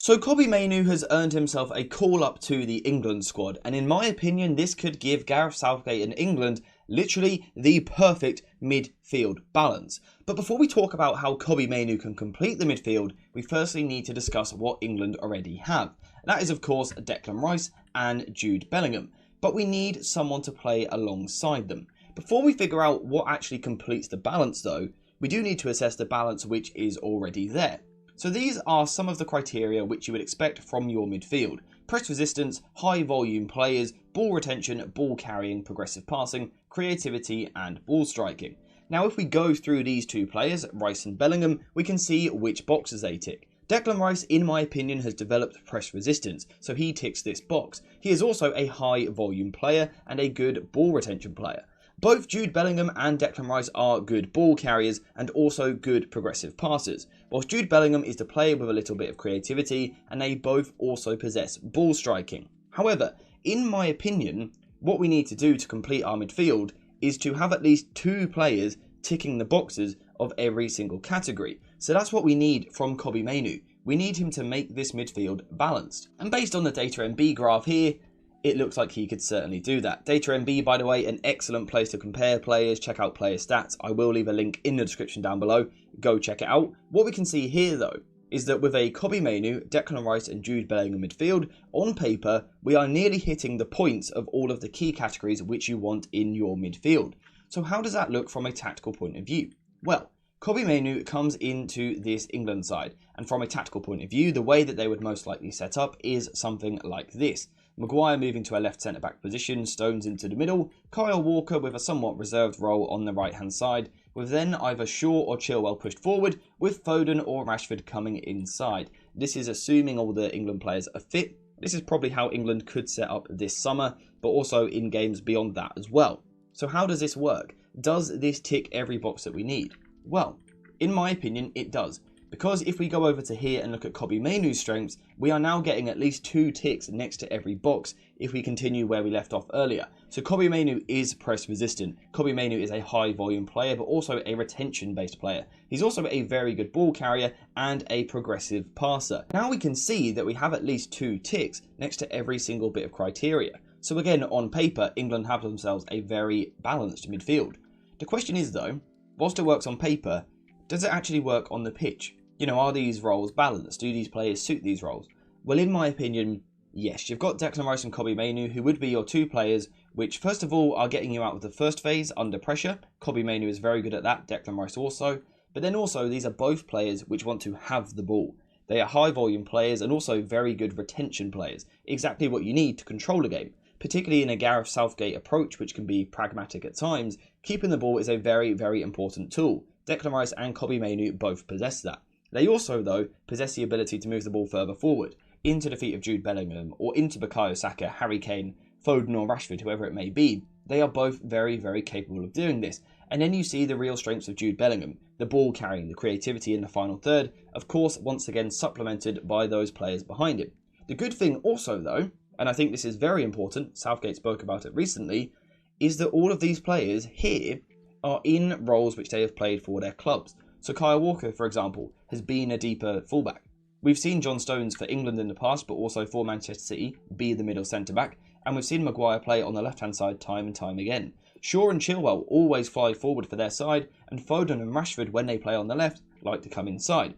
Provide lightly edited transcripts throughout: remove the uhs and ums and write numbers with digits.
So Kobbie Mainoo has earned himself a call up to the England squad, and in my opinion this could give Gareth Southgate and England literally the perfect midfield balance. But before we talk about how Kobbie Mainoo can complete the midfield, we firstly need to discuss what England already have. That is of course Declan Rice and Jude Bellingham, but we need someone to play alongside them. Before we figure out what actually completes the balance though, we do need to assess the balance which is already there. So these are some of the criteria which you would expect from your midfield. Press resistance, high volume players, ball retention, ball carrying, progressive passing, creativity and ball striking. Now if we go through these two players, Rice and Bellingham, we can see which boxes they tick. Declan Rice, in my opinion, has developed press resistance, so he ticks this box. He is also a high volume player and a good ball retention player. Both Jude Bellingham and Declan Rice are good ball carriers and also good progressive passers, whilst Jude Bellingham is the player with a little bit of creativity and they both also possess ball striking. However, in my opinion, what we need to do to complete our midfield is to have at least two players ticking the boxes of every single category. So that's what we need from Kobbie Mainoo. We need him to make this midfield balanced. And based on the Data MB graph here, it looks like he could certainly do that. Data MB, by the way, an excellent place to compare players, check out player stats. I will leave a link in the description down below. Go check it out. What we can see here, though, is that with a Kobbie Mainoo, Declan Rice and Jude Bellingham midfield, on paper, we are nearly hitting the points of all of the key categories which you want in your midfield. So how does that look from a tactical point of view? Well, Kobbie Mainoo comes into this England side, and from a tactical point of view, the way that they would most likely set up is something like this. Maguire moving to a left centre-back position, Stones into the middle, Kyle Walker with a somewhat reserved role on the right-hand side, with then either Shaw or Chilwell pushed forward, with Foden or Rashford coming inside. This is assuming all the England players are fit. This is probably how England could set up this summer, but also in games beyond that as well. So how does this work? Does this tick every box that we need? Well, in my opinion, it does. Because if we go over to here and look at Kobbie Mainoo's strengths, we are now getting at least 2 ticks next to every box if we continue where we left off earlier. So Kobbie Mainoo is press resistant. Kobbie Mainoo is a high volume player, but also a retention based player. He's also a very good ball carrier and a progressive passer. Now we can see that we have at least 2 ticks next to every single bit of criteria. So again, on paper, England have themselves a very balanced midfield. The question is though, whilst it works on paper, does it actually work on the pitch? You know, are these roles balanced? Do these players suit these roles? Well, in my opinion, yes. You've got Declan Rice and Kobbie Mainoo, who would be your 2 players, which first of all are getting you out of the first phase under pressure. Kobbie Mainoo is very good at that, Declan Rice also. But then also, these are both players which want to have the ball. They are high volume players and also very good retention players. Exactly what you need to control a game. Particularly in a Gareth Southgate approach, which can be pragmatic at times, keeping the ball is a very, very important tool. Declan Rice and Kobbie Mainoo both possess that. They also, though, possess the ability to move the ball further forward, into the feet of Jude Bellingham, or into Bukayo Saka, Harry Kane, Foden or Rashford, whoever it may be. They are both very, very capable of doing this. And then you see the real strengths of Jude Bellingham, the ball carrying, the creativity in the final third, of course, once again supplemented by those players behind him. The good thing also, though, and I think this is very important, Southgate spoke about it recently, is that all of these players here are in roles which they have played for their clubs. So Kyle Walker, for example, has been a deeper fullback. We've seen John Stones for England in the past, but also for Manchester City, be the middle centre-back, and we've seen Maguire play on the left-hand side time and time again. Shaw and Chilwell always fly forward for their side, and Foden and Rashford, when they play on the left, like to come inside.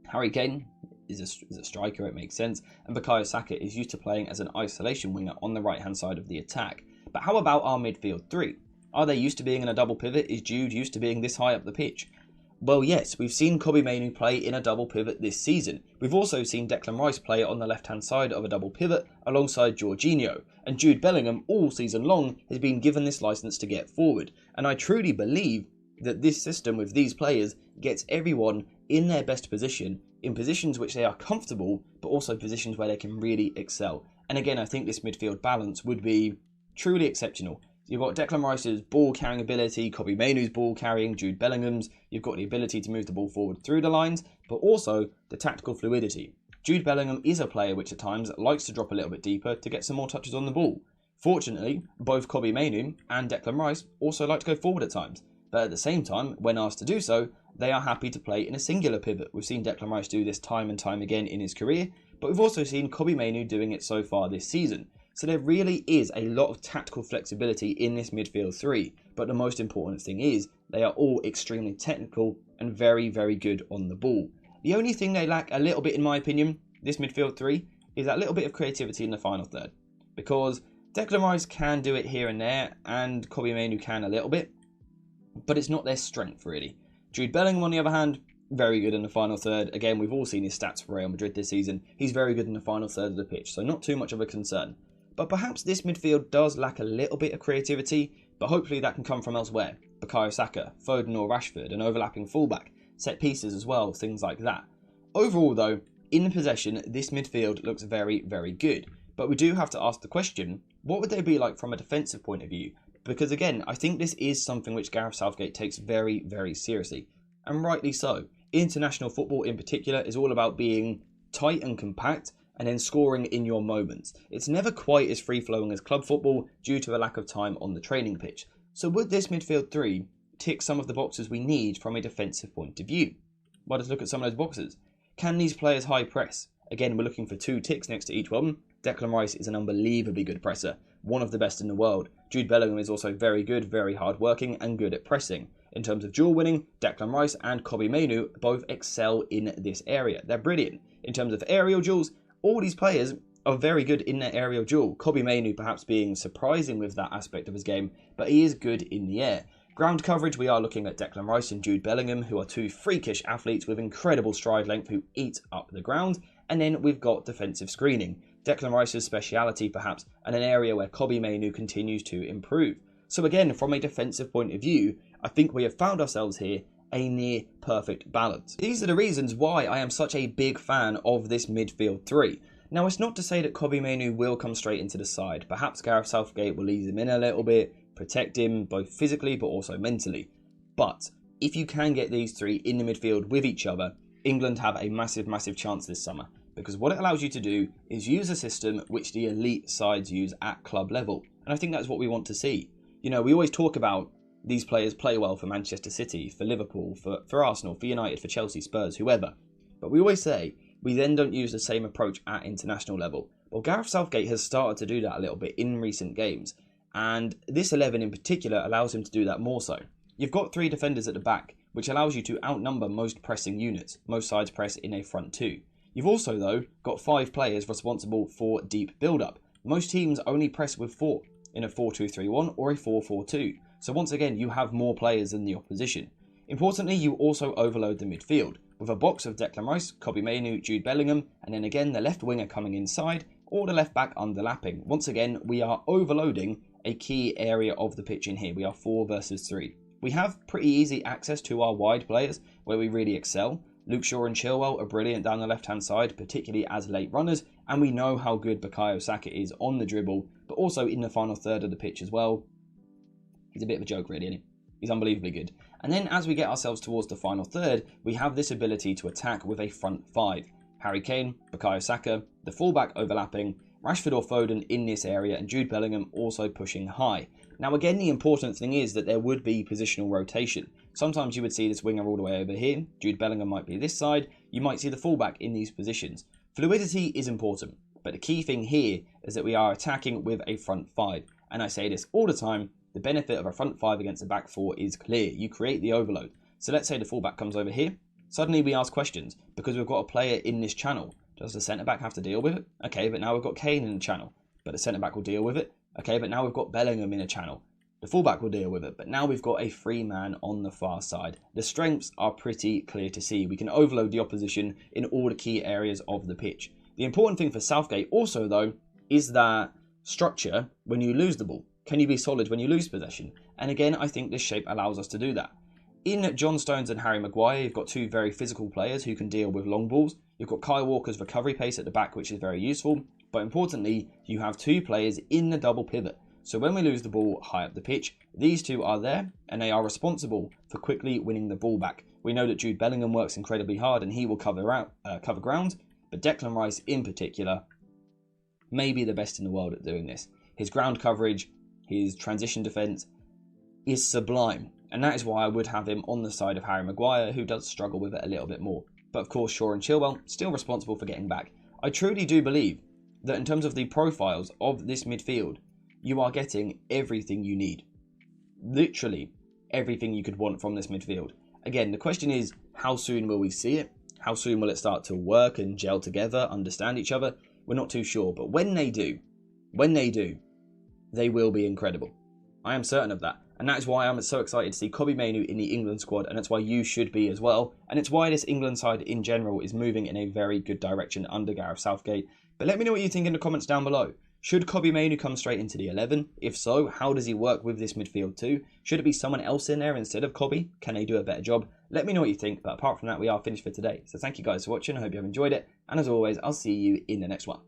Harry Kane is a striker, it makes sense, and Bukayo Saka is used to playing as an isolation winger on the right-hand side of the attack. But how about our midfield 3? Are they used to being in a double pivot? Is Jude used to being this high up the pitch? Well, yes, we've seen Kobbie Mainoo play in a double pivot this season. We've also seen Declan Rice play on the left-hand side of a double pivot alongside Jorginho, and Jude Bellingham all season long has been given this licence to get forward. And I truly believe that this system with these players gets everyone in their best position, in positions which they are comfortable, but also positions where they can really excel. And again, I think this midfield balance would be truly exceptional. You've got Declan Rice's ball carrying ability, Kobbie Mainoo's ball carrying, Jude Bellingham's. You've got the ability to move the ball forward through the lines, but also the tactical fluidity. Jude Bellingham is a player which at times likes to drop a little bit deeper to get some more touches on the ball. Fortunately, both Kobbie Mainoo and Declan Rice also like to go forward at times, but at the same time, when asked to do so, they are happy to play in a singular pivot. We've seen Declan Rice do this time and time again in his career, but we've also seen Kobbie Mainoo doing it so far this season. So there really is a lot of tactical flexibility in this midfield three, but the most important thing is they are all extremely technical and very, very good on the ball. The only thing they lack a little bit, in my opinion, this midfield three, is that little bit of creativity in the final third. Because Declan Rice can do it here and there, and Kobbie Mainoo can a little bit, but it's not their strength really. Jude Bellingham, on the other hand, very good in the final third. Again, we've all seen his stats for Real Madrid this season. He's very good in the final third of the pitch, so not too much of a concern. But perhaps this midfield does lack a little bit of creativity, but hopefully that can come from elsewhere. Bukayo Saka, Foden or Rashford, an overlapping fullback, set pieces as well, things like that. Overall though, in possession, this midfield looks very, very good. But we do have to ask the question, what would they be like from a defensive point of view? Because again, I think this is something which Gareth Southgate takes very, very seriously. And rightly so. International football in particular is all about being tight and compact and then scoring in your moments. It's never quite as free-flowing as club football due to a lack of time on the training pitch. So would this midfield three tick some of the boxes we need from a defensive point of view? Well, let's look at some of those boxes. Can these players high press? Again, we're looking for 2 ticks next to each one. Declan Rice is an unbelievably good presser, one of the best in the world. Jude Bellingham is also very good, very hard-working and good at pressing. In terms of duel winning, Declan Rice and Kobbie Mainoo both excel in this area. They're brilliant. In terms of aerial duels, all these players are very good in their aerial duel. Kobbie Mainoo perhaps being surprising with that aspect of his game, but he is good in the air. Ground coverage, we are looking at Declan Rice and Jude Bellingham, who are 2 freakish athletes with incredible stride length who eat up the ground. And then we've got defensive screening. Declan Rice's speciality perhaps, and an area where Kobbie Mainoo continues to improve. So again, from a defensive point of view, I think we have found ourselves here a near perfect balance. These are the reasons why I am such a big fan of this midfield three. Now, it's not to say that Kobbie Mainoo will come straight into the side. Perhaps Gareth Southgate will ease him in a little bit, protect him both physically but also mentally. But if you can get these three in the midfield with each other, England have a massive, massive chance this summer. Because what it allows you to do is use a system which the elite sides use at club level. And I think that's what we want to see. You know, we always talk about these players play well for Manchester City, for Liverpool, for Arsenal, for United, for Chelsea, Spurs, whoever. But we always say we then don't use the same approach at international level. Well, Gareth Southgate has started to do that a little bit in recent games. And this 11 in particular allows him to do that more so. You've got 3 defenders at the back, which allows you to outnumber most pressing units. Most sides press in a front 2. You've also, though, got 5 players responsible for deep build-up. Most teams only press with 4 in a 4-2-3-1 or a 4-4-2. So once again, you have more players than the opposition. Importantly, you also overload the midfield with a box of Declan Rice, Kobbie Mainoo, Jude Bellingham, and then again the left winger coming inside or the left back underlapping. Once again, we are overloading a key area of the pitch in here. We are 4 versus 3. We have pretty easy access to our wide players where we really excel. Luke Shaw and Chilwell are brilliant down the left-hand side, particularly as late bunners, and we know how good Bukayo Saka is on the dribble, but also in the final third of the pitch as well. He's a bit of a joke really, isn't he? He's unbelievably good. And then as we get ourselves towards the final third, we have this ability to attack with a front 5. Harry Kane, Bukayo Saka, the fullback overlapping, Rashford or Foden in this area, and Jude Bellingham also pushing high. Now again, the important thing is that there would be positional rotation. Sometimes you would see this winger all the way over here, Jude Bellingham might be this side, you might see the fullback in these positions. Fluidity is important, but the key thing here is that we are attacking with a front 5. And I say this all the time, the benefit of a front 5 against a back 4 is clear. You create the overload. So let's say the fullback comes over here, suddenly we ask questions because we've got a player in this channel. Does the centre-back have to deal with it? Okay, but now we've got Kane in the channel, but the centre-back will deal with it. Okay, but now we've got Bellingham in a channel. The fullback will deal with it, but now we've got a free man on the far side. The strengths are pretty clear to see. We can overload the opposition in all the key areas of the pitch. The important thing for Southgate also, though, is that structure when you lose the ball. Can you be solid when you lose possession? And again, I think this shape allows us to do that. In John Stones and Harry Maguire, you've got 2 very physical players who can deal with long balls. You've got Kyle Walker's recovery pace at the back, which is very useful. But importantly, you have 2 players in the double pivot. So when we lose the ball high up the pitch, these 2 are there and they are responsible for quickly winning the ball back. We know that Jude Bellingham works incredibly hard and he will cover ground, but Declan Rice in particular may be the best in the world at doing this. His ground coverage, his transition defence is sublime, and that is why I would have him on the side of Harry Maguire, who does struggle with it a little bit more. But of course, Shaw and Chilwell still responsible for getting back. I truly do believe that in terms of the profiles of this midfield, you are getting everything you need. Literally everything you could want from this midfield. Again, the question is, how soon will we see it? How soon will it start to work and gel together, understand each other? We're not too sure, but when they do, they will be incredible. I am certain of that. And that is why I'm so excited to see Kobbie Mainoo in the England squad, and that's why you should be as well. And it's why this England side in general is moving in a very good direction under Gareth Southgate. But let me know what you think in the comments down below. Should Kobbie Mainoo come straight into the 11? If so, how does he work with this midfield too? Should it be someone else in there instead of Kobbie? Can they do a better job? Let me know what you think, but apart from that, we are finished for today. So thank you guys for watching, I hope you have enjoyed it, and as always, I'll see you in the next one.